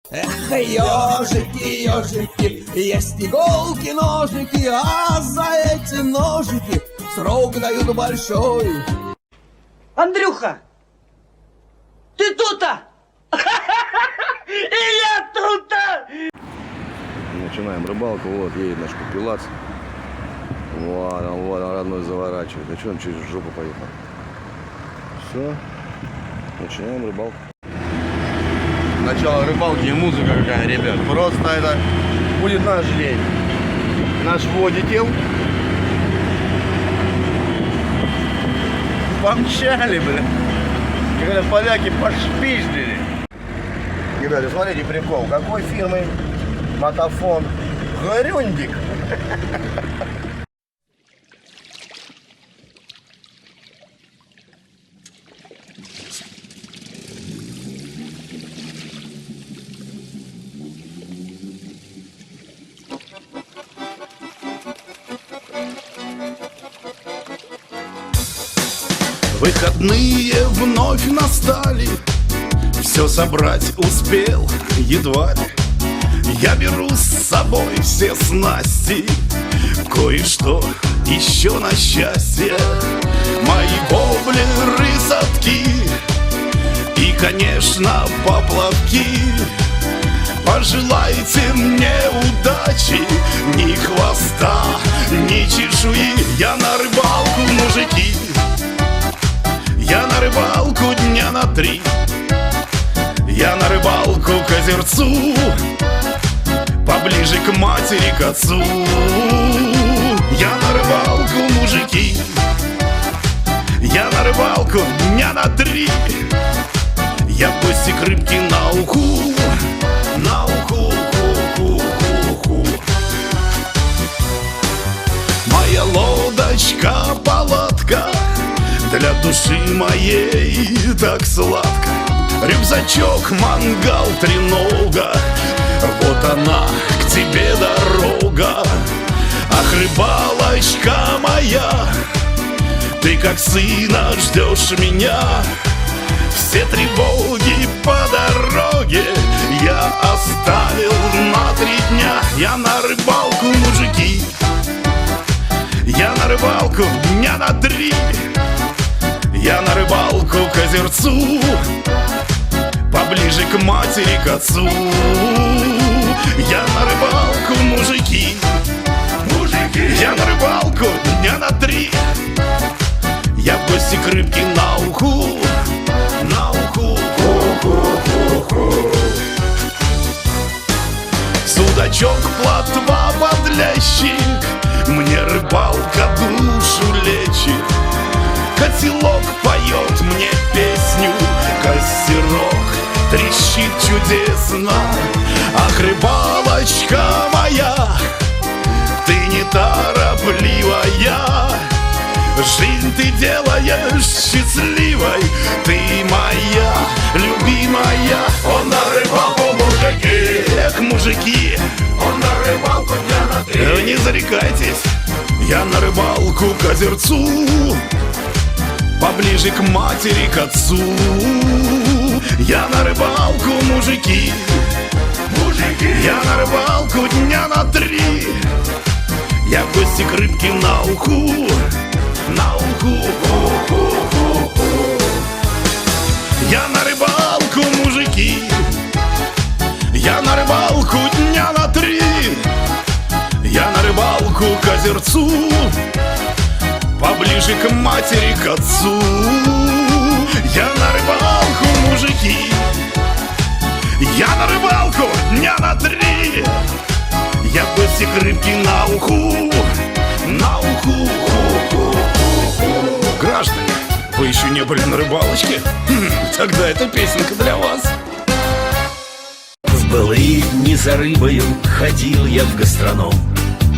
Эх, ежики, ежики, есть иголки, ножики, а за эти ножики срок дают большой. Андрюха, ты тут-то? И я тут-то! Начинаем рыбалку, вот едет наш купелац. Вот он родной заворачивает. А что он через жопу поехал? Все, начинаем рыбалку. Начало рыбалки и музыка какая, ребят. Просто это будет наш день. Наш водитель. Помчали, бля. Когда поляки пошпиздили. Ребята, смотрите прикол. Какой фирмы мотофон? Горюндик. Выходные вновь настали, все собрать успел едва ли. Я беру с собой все снасти, кое-что еще на счастье. Мои воблеры, садки и, конечно, поплавки. Пожелайте мне удачи, ни хвоста, ни чешуи. Я на рыбалку, мужики, я на рыбалку дня на 3. Я на рыбалку к озерцу, поближе к матери, к отцу. Я на рыбалку, мужики, я на рыбалку дня на 3. Я в гости к рыбке на уху, на уху, уху. Моя лодочка, палатка, для души моей так сладко. Рюкзачок, мангал, тренога, вот она, к тебе дорога. Ах, рыбалочка моя, ты как сына ждешь меня. Все тревоги по дороге я оставил на 3 дня. Я на рыбалку, мужики, я на рыбалку дня на 3. Я на рыбалку к озерцу, поближе к матери, к отцу. Я на рыбалку, мужики, я на рыбалку дня на 3. Я в гости к рыбке на уху, на уху. Судачок, плотва, подлящик, мне рыбалка душу лечит. Котелок поет мне песню, костерок трещит чудесно. Ах, рыбалочка моя, ты неторопливая, жизнь ты делаешь счастливой. Ты моя любимая. Он на рыбалку, мужики, эх, мужики, он на рыбалку дня на 3. Не зарекайтесь, я на рыбалку к озерцу, поближе к матери, к отцу. Я на рыбалку, мужики, я на рыбалку дня на 3. Я в гости к рыбке на уху, на уху. Я на рыбалку, мужики, я на рыбалку дня на 3. Я на рыбалку к озерцу, поближе к матери, к отцу. Я на рыбалку, мужики, я на рыбалку дня на 3. Я в гости к рыбке на уху, на уху. Граждане, вы еще не были на рыбалочке? Тогда эта песенка для вас. В былые дни за рыбою ходил я в гастроном,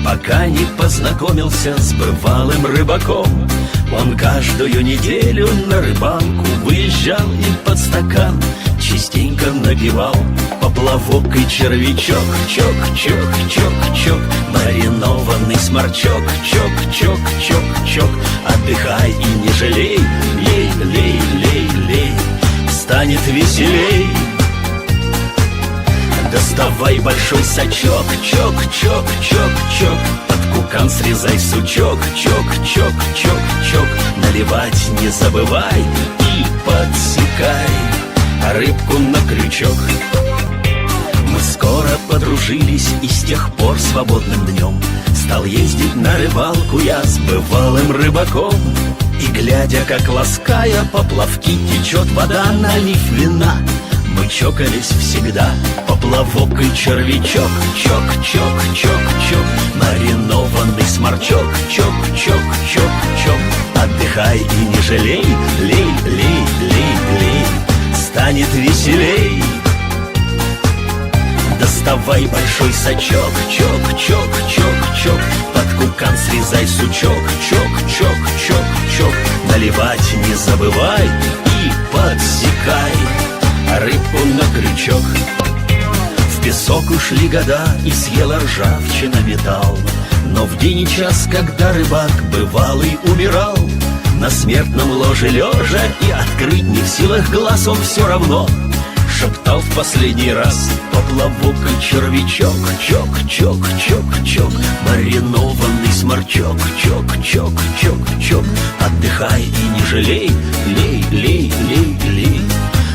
пока не познакомился с бывалым рыбаком. Он каждую неделю на рыбалку выезжал и под стакан частенько набивал поплавок и червячок. Чок, чок, чок, чок, маринованный сморчок. Чок, чок, чок, чок, отдыхай и не жалей. Лей, лей, лей, лей, станет веселей. Доставай большой сачок, чок, чок, чок, чок. Под кукан срезай сучок, чок, чок, чок, чок. Наливать не забывай и подсекай рыбку на крючок. Мы скоро подружились, и с тех пор свободным днем стал ездить на рыбалку я с бывалым рыбаком. И глядя, как лаская поплавки течет вода, налив вина, мы чокались всегда, поплавок и червячок. Чок, чок, чок, чок, маринованный сморчок. Чок, чок, чок, чок, отдыхай и не жалей. Лей, лей, лей, лей, станет веселей. Доставай большой сачок, чок, чок, чок, чок. Под кукан срезай сучок, чок, чок, чок, чок. Наливать не забывай и подсекай рыбку на крючок. В песок ушли года, и съела ржавчина металл. Но в день и час, когда рыбак бывалый умирал, на смертном ложе лежа и открыть не в силах глаз, он все равно шептал в последний раз: поплавок и червячок. Чок, чок, чок, чок, маринованный сморчок. Чок, чок, чок, чок, отдыхай и не жалей. Лей, лей, лей, лей,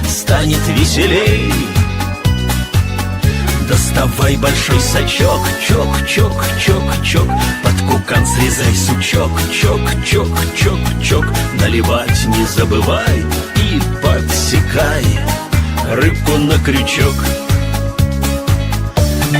станет веселей. Доставай большой сачок, чок, чок, чок, чок. Под кукан срезай сучок, чок, чок, чок, чок. Наливать не забывай и подсекай рыбку на крючок.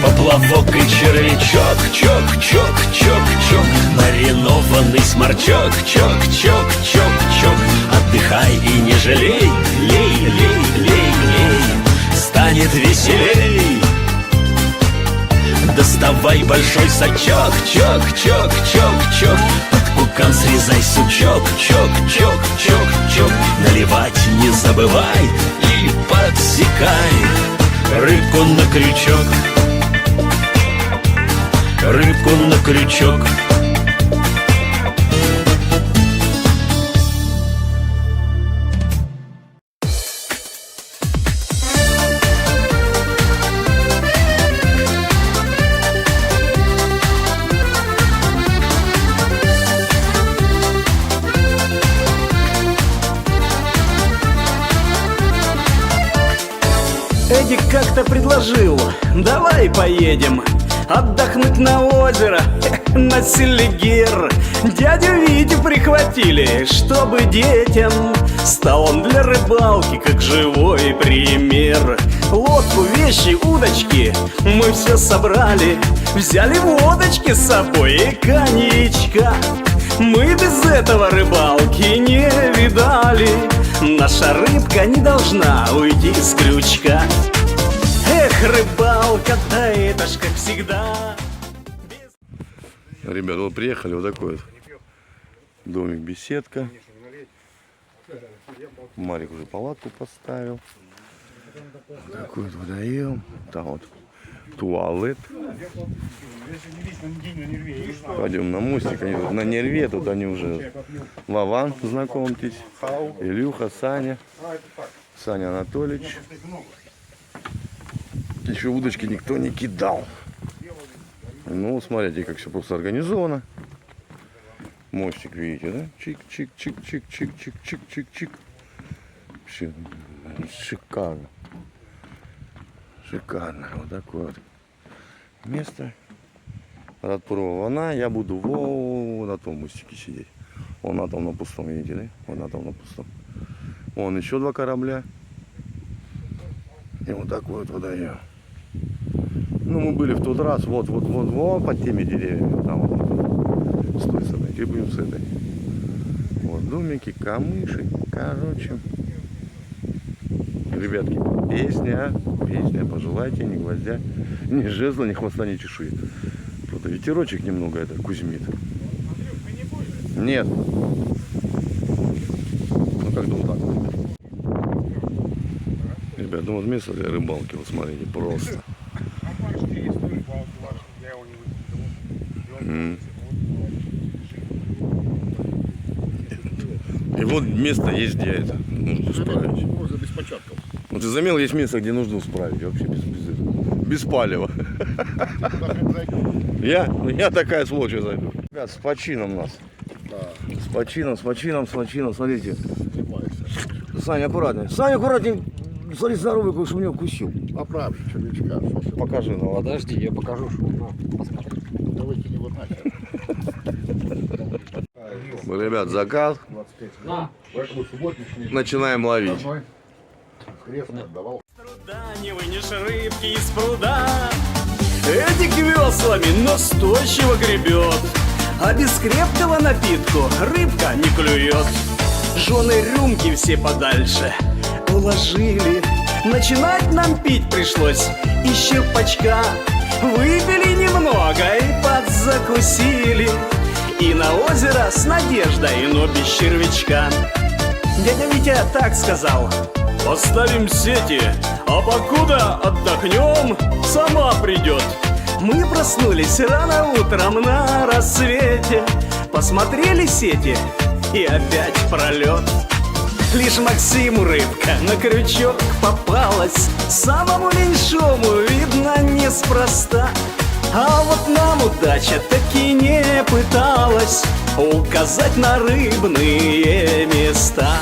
Поплавок и червячок, чок, чок, чок, чок. Маринованный сморчок, чок, чок, чок, чок. Отдыхай и не жалей. Лей, лей, лей, лей, станет веселей. Доставай большой сачок, чок, чок, чок, чок. Под кукан срезай сучок, чок, чок, чок, чок. Наливать не забывай и подсекай рыбку на крючок. Рыбку на крючок. Эдик как-то предложил: давай поедем отдохнуть на озеро, на Селигер. Дядю Витю прихватили, чтобы детям стал он для рыбалки как живой пример. Лодку, вещи, удочки мы все собрали, взяли водочки с собой и коньячка. Мы без этого рыбалки не видали, наша рыбка не должна уйти с крючка. Эх, рыбалка, да это ж как всегда. Ребята, вот приехали, вот такой вот домик-беседка. Марик уже палатку поставил. Вот такой вот водоем. Там вот туалет. Пойдем на мостик. Они тут на Нерве, тут они уже. Вован, знакомьтесь. Илюха, Саня. Саня Анатольевич. Еще удочки никто не кидал. Ну, смотрите, как все просто организовано. Мостик, видите, да? Чик-чик-чик-чик-чик-чик-чик-чик-чик. Вообще шикарно. Шикарно. Вот такое вот место. Отпробована. Я буду вон на том мостике сидеть. Вон на том на пустом, видите, да? Вон на том на пустом. Вон еще два корабля. И вот такой вот водоем. Ну, мы были в тот раз, вот, под теми деревьями, там вот, с той стороны, теперь будем с этой. Вот, домики, камыши, короче. Ребятки, песня, пожелайте, ни гвоздя, ни жезла, ни хвоста, ни чешуи. Просто ветерочек немного это кузьмит. Нет. Ну, как-то вот так вот. Ребят, ну вот место для рыбалки, вот смотрите, просто. И вот место есть, где это нужно исправить. Ну ты заметил, есть место, где нужно исправить. Вообще без палева. Я такая сволочь зайду. Ребят, с почином нас. С почином. Смотрите. Саня, аккуратнее. Смотри, здоровый, чтобы меня укусил. Поправь червячка. Покажи, ну ладно. Подожди, я покажу, что посмотри. Да выкини его нахер. Ребят, закат. Поэтому субботничный Начинаем ловить. крест отдавал. Труда не вынешь рыбки из пруда. Эдик веслами настойчиво гребет, а без крепкого напитку рыбка не клюет. Жены рюмки все подальше уложили. Начинать нам пить пришлось из черпачка. Выпили немного и подзакусили. И на озеро с надеждой, но без червячка. Дядя Витя так сказал: поставим сети, а покуда отдохнем, сама придет. Мы проснулись рано утром на рассвете, посмотрели сети и опять пролет. Лишь Максиму рыбка на крючок попалась, самому меньшому, видно, неспроста. А вот нам удача таки не пыталась указать на рыбные места.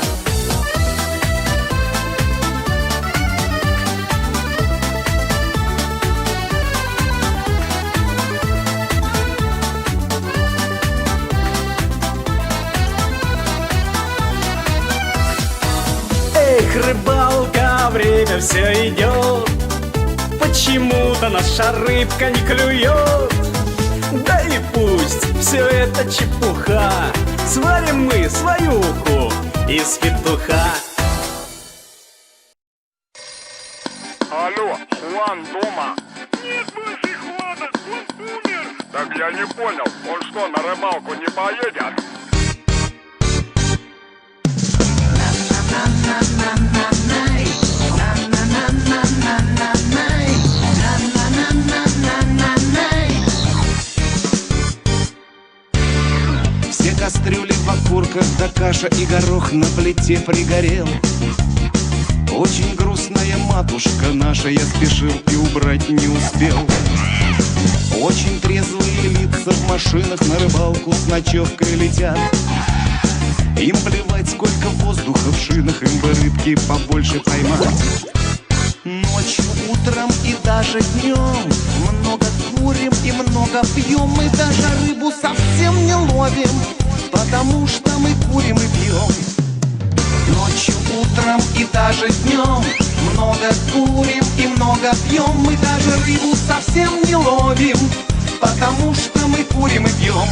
Эх, рыбалка, время все идет, почему-то наша рыбка не клюет. Да и пусть все это чепуха, сварим мы свою уху из петуха. Алло, Хуан дома? Нет больше Хуана, он умер. Так я не понял, он что, на рыбалку не поедет? Все кастрюли в окурках, да каша и горох на плите пригорел. Очень грустная матушка наша, я спешил и убрать не успел. Очень трезвые лица в машинах на рыбалку с ночевкой летят. Им плевать, сколько воздуха в шинах, им бы рыбки побольше поймать. Ночью, утром и даже днем много курим и много пьем. Мы даже рыбу совсем не ловим, потому что мы курим и пьем. Ночью, утром и даже днем много курим и много пьем. Мы даже рыбу совсем не ловим, потому что мы курим и пьем.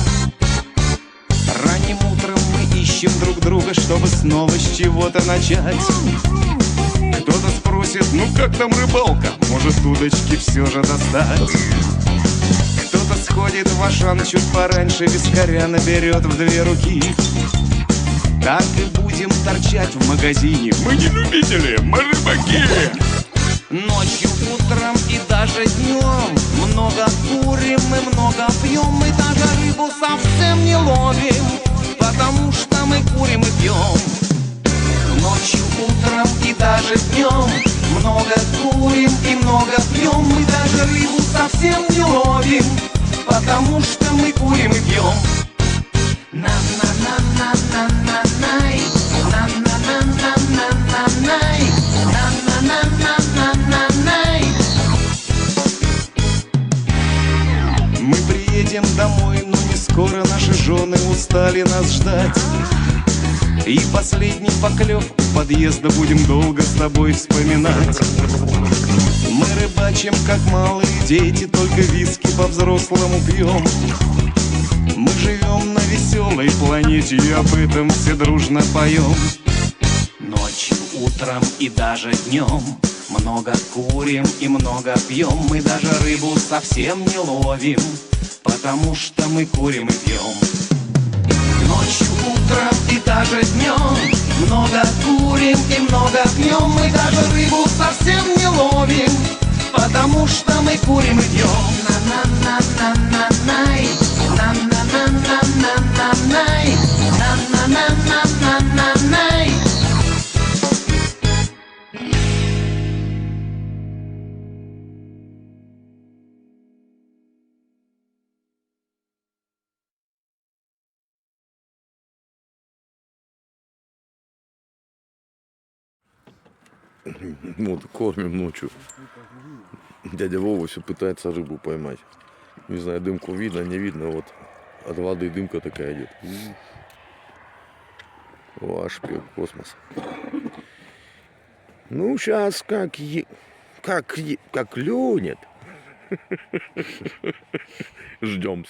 Ранним утром мы ищем друг друга, чтобы снова с чего-то начать. Кто-то спросит, ну как там рыбалка, может удочки все же достать. Кто-то сходит в Ашан чуть пораньше, вискаря наберет в 2 руки. Так и будем торчать в магазине, мы не любители, мы рыбаки. Ночью, утром и даже днем много курим и много пьем. Мы даже рыбу совсем не ловим, потому что мы курим и пьем. Ночью, утром и даже днем много курим и много пьем. Мы даже рыбу совсем не ловим, потому что мы курим и пьем. На-на-на-на-на-на-най, на-на-на-на-на-на-най, на-на-на-на-на-най. Мы приедем домой, но не скоро, наши жены устали нас ждать. И последний поклев у подъезда будем долго с тобой вспоминать. Мы рыбачим, как малые дети, только виски по-взрослому пьем. Мы живем на веселой планете, и об этом все дружно поем. Ночью, утром и даже днем много курим и много пьем. Мы даже рыбу совсем не ловим, потому что мы курим и пьем. Ночью, утром и даже днем много курим и много пьем. Мы даже рыбу совсем не ловим, потому что мы курим и пьем. На-на-на-на-на-най, на-на-на-на-на-най, на-на-на-на-на-най. Вот, кормим ночью. Дядя Вова все пытается рыбу поймать. Не знаю, дымку видно, не видно. Вот от воды дымка такая идет. О, аж космос. Ну, сейчас как клюнет. Ждем.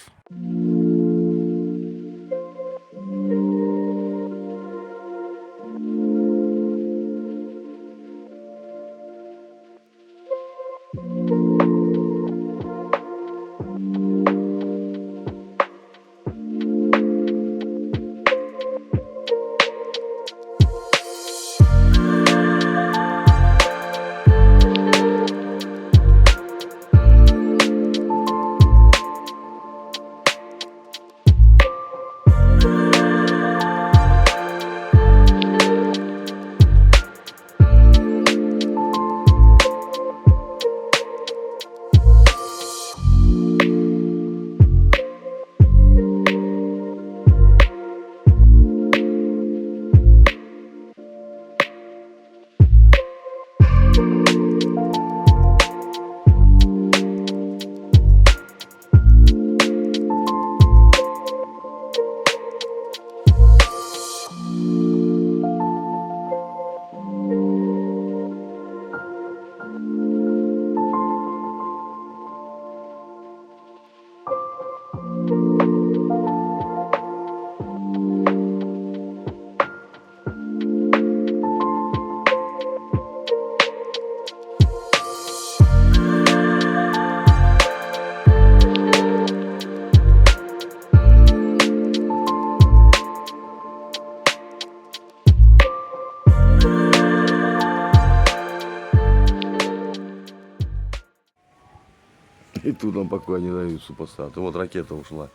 И тут нам покоя не дают супостаты. Вот ракета ушла.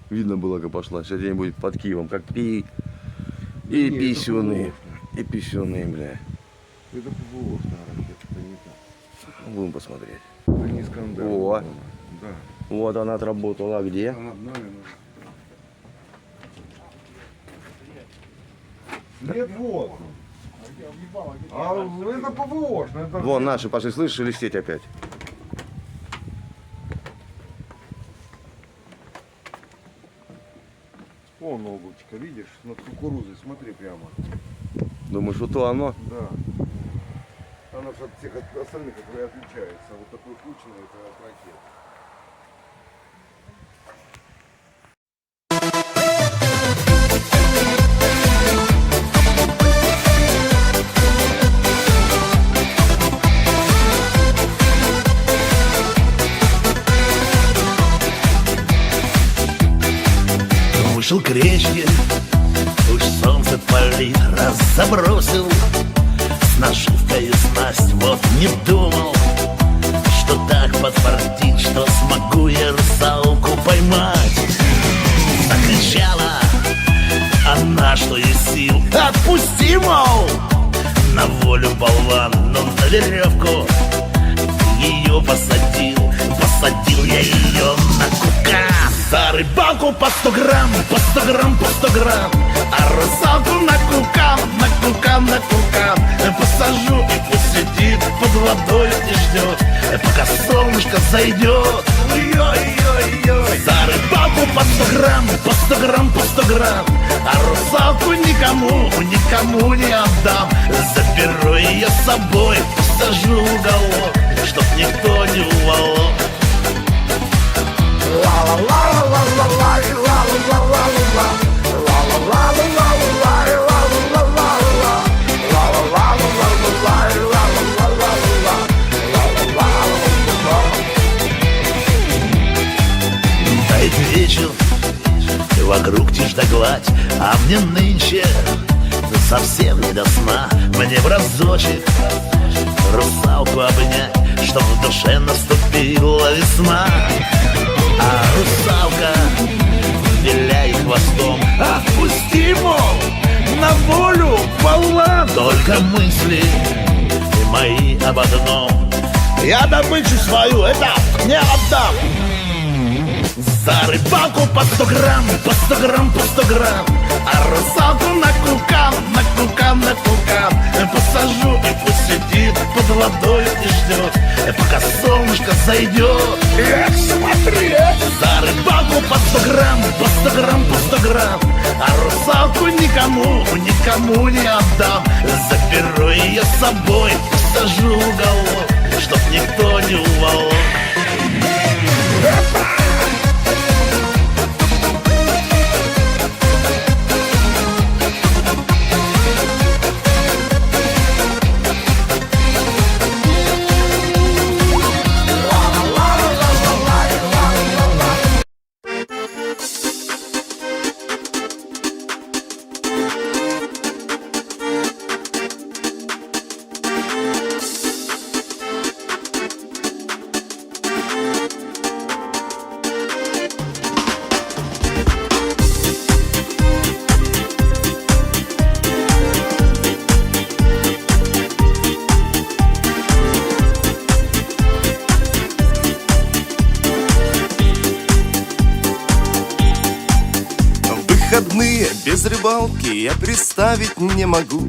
Видно было, как пошла. Сейчас где-нибудь под Киевом, как и писюны. И писюны, бля. Это ПВОшная ракета, это не так. Будем посмотреть. Это не скандал. О, Да. вот она отработала. А где? А над нами, Нет, вот. А это ПВОшная. Это... Вон наши пошли, слышишь, шелестеть опять. Вон облачко, видишь, над кукурузой, смотри прямо. Думаешь, что то оно? Да. Она же от всех остальных, которые отличаются. Вот такой кучный, это от ракет. Вышел к речке, уж солнце палит, раз забросил с наживкой снасть. Вот не думал, что так подфартит, что смогу я русалку поймать. Закричала она, что есть сил: отпусти, мол! На волю болван, но на веревку ее посадил я ее на кука. За рыбалку по 100 грамм, по 100 грамм, по 100 грамм. А русалку на кукан, на кукан, на кукан. Посажу и пусть сидит под водой и ждет, пока солнышко зайдет. Ой-ой-ой-ой. За рыбалку по 100 грамм, по 100 грамм, по 100 грамм. А русалку никому, никому не отдам. Заберу ее с собой, посажу в уголок, чтоб никто не уволок. Тает вечер, вокруг тишь да гладь, а мне нынче совсем не до сна. Мне в разочек русалку обнять, чтоб в душе наступила весна. А русалка виляет хвостом: отпусти, мол, на волю полна. Только мысли мои об одном: я добычу свою, это не отдам. За рыбалку по 100 грамм, по 100 грамм, по 100 грамм. А русалку на кукан, на кукан, на кукан. посажу и пусть сидит под водой и ждет, пока солнышко зайдет. Эх, смотри, за рыбалку по 100 грамм, по 100 грамм, по 100 грамм, а русалку никому, никому не отдам. Заберу ее с собой, посажу в уголок, чтоб никто не уволок. Выходные без рыбалки я представить не могу.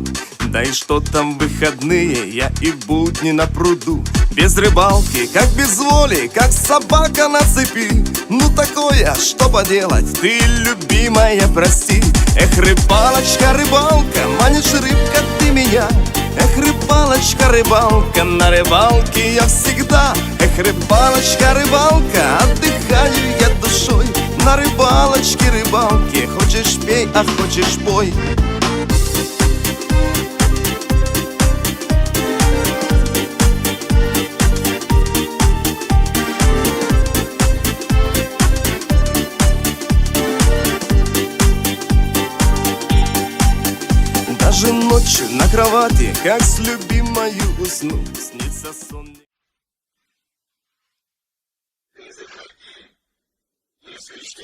Да и что там выходные, я и в будни на пруду. Без рыбалки, как без воли, как собака на цепи. Ну такое, что поделать, ты, любимая, прости. Эх, рыбалочка, рыбалка, манишь рыбка ты меня. Эх, рыбалочка, рыбалка, на рыбалке я всегда. Эх, рыбалочка, рыбалка, отдыхаю я душой. На рыбалочке, рыбалке, хочешь пей, а хочешь пой. Даже ночью на кровати, как с любимою усну, снится сон. Если что,